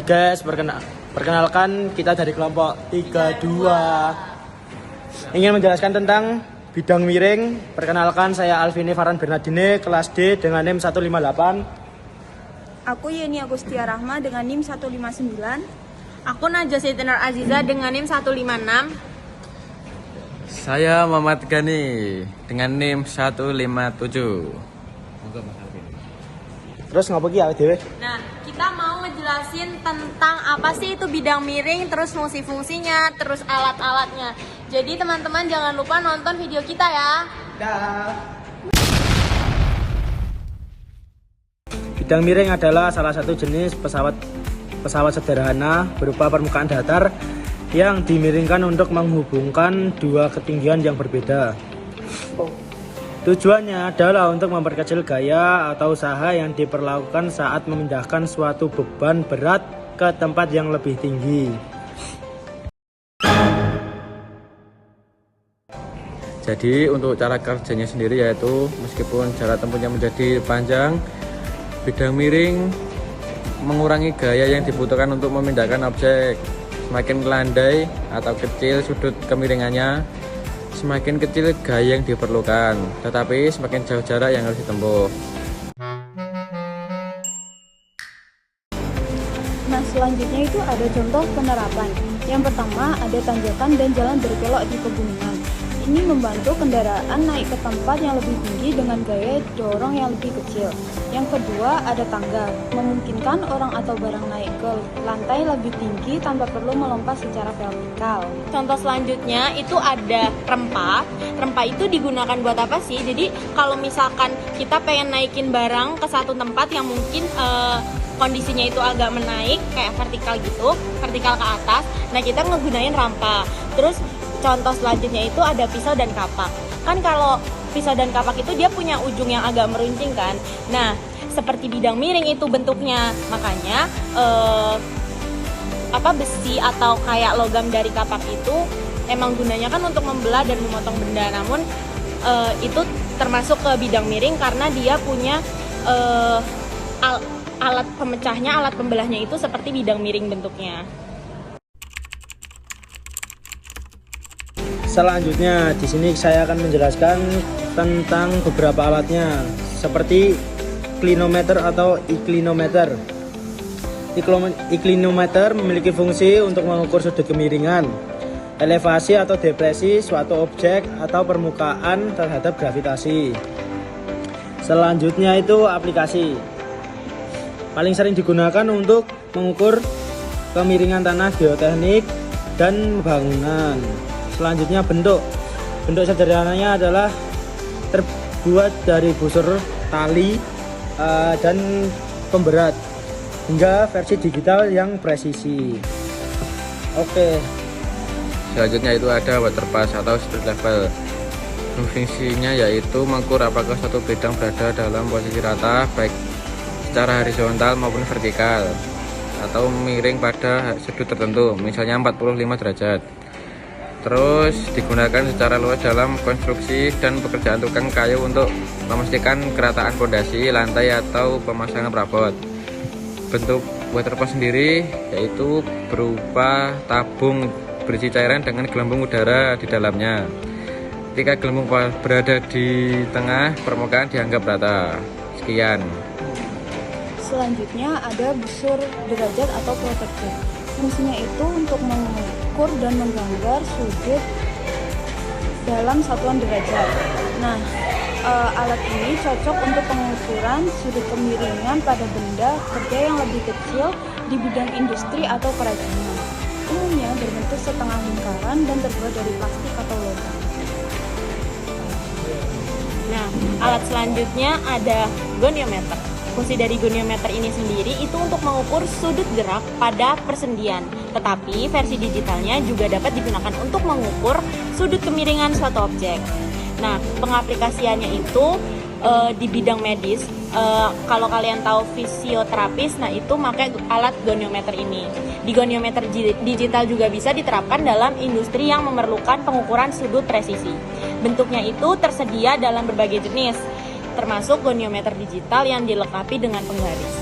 Hai guys, perkenalkan kita dari kelompok 32 ingin menjelaskan tentang bidang miring. Perkenalkan, saya Alvini Farhan Bernardine, kelas D dengan NIM 158. Aku Yeni Agustia Rahma dengan NIM 159. Aku Najwa Sitinar Aziza dengan NIM 156. Saya Muhammad Gani dengan NIM 157. Terus ngapa ki awake dhewe? Nah, kita mau ngejelasin tentang apa sih itu bidang miring, terus fungsi-fungsinya, terus alat-alatnya. Jadi teman-teman jangan lupa nonton video kita ya. Bidang miring adalah salah satu jenis pesawat sederhana berupa permukaan datar yang dimiringkan untuk menghubungkan dua ketinggian yang berbeda. Tujuannya adalah untuk memperkecil gaya atau usaha yang diperlakukan saat memindahkan suatu beban berat ke tempat yang lebih tinggi. Jadi untuk cara kerjanya sendiri yaitu meskipun jarak tempuhnya menjadi panjang, bidang miring mengurangi gaya yang dibutuhkan untuk memindahkan objek. Semakin landai atau kecil sudut kemiringannya, semakin kecil gaya yang diperlukan, tetapi semakin jauh jarak yang harus ditempuh. Nah, selanjutnya itu ada contoh penerapan. Yang pertama, ada tanjakan dan jalan berkelok di pegunungan. Ini membantu kendaraan naik ke tempat yang lebih tinggi dengan gaya dorong yang lebih kecil. Yang kedua, ada tangga, memungkinkan orang atau barang naik ke lantai lebih tinggi tanpa perlu melompat secara vertikal. Contoh selanjutnya itu ada rempa. Rempa itu digunakan buat apa sih? Jadi kalau misalkan kita pengen naikin barang ke satu tempat yang mungkin kondisinya itu agak menaik, kayak vertikal gitu, vertikal ke atas. Nah, kita ngegunain rampa. Terus contoh selanjutnya itu ada pisau dan kapak. Kan kalau pisau dan kapak itu dia punya ujung yang agak meruncing kan. Nah, seperti bidang miring itu bentuknya. Makanya besi atau kayak logam dari kapak itu emang gunanya kan untuk membelah dan memotong benda. Namun itu termasuk ke bidang miring karena dia punya alat pemecahnya, alat pembelahnya itu seperti bidang miring bentuknya. Selanjutnya di sini saya akan menjelaskan tentang beberapa alatnya seperti clinometer atau inclinometer. Inclinometer memiliki fungsi untuk mengukur sudut kemiringan, elevasi atau depresi suatu objek atau permukaan terhadap gravitasi. Selanjutnya itu aplikasi. Paling sering digunakan untuk mengukur kemiringan tanah, geoteknik, dan bangunan. Selanjutnya bentuk sederhananya adalah terbuat dari busur tali dan pemberat hingga versi digital yang presisi. Oke. Selanjutnya itu ada water pass atau spirit level. Fungsinya yaitu mengukur apakah suatu bidang berada dalam posisi rata baik secara horizontal maupun vertikal atau miring pada sudut tertentu, misalnya 45 derajat. Terus digunakan secara luas dalam konstruksi dan pekerjaan tukang kayu untuk memastikan kerataan fondasi, lantai atau pemasangan perabot. Bentuk waterpass sendiri yaitu berupa tabung berisi cairan dengan gelembung udara di dalamnya. Ketika gelembung berada di tengah, permukaan dianggap rata. Sekian. Selanjutnya ada busur derajat atau protektor. Fungsinya itu untuk mengukur dan menggambar sudut dalam satuan derajat. Nah, alat ini cocok untuk pengukuran sudut kemiringan pada benda kerja yang lebih kecil di bidang industri atau kerajinan. Umumnya berbentuk setengah lingkaran dan terbuat dari plastik atau logam. Nah, alat selanjutnya ada goniometer. Fungsi dari goniometer ini sendiri itu untuk mengukur sudut gerak pada persendian. Tetapi versi digitalnya juga dapat digunakan untuk mengukur sudut kemiringan suatu objek. Nah, pengaplikasiannya itu di bidang medis. Kalau kalian tahu fisioterapis, nah itu pakai alat goniometer ini. Di goniometer digital juga bisa diterapkan dalam industri yang memerlukan pengukuran sudut presisi. Bentuknya itu tersedia dalam berbagai jenis, termasuk goniometer digital yang dilengkapi dengan penggaris.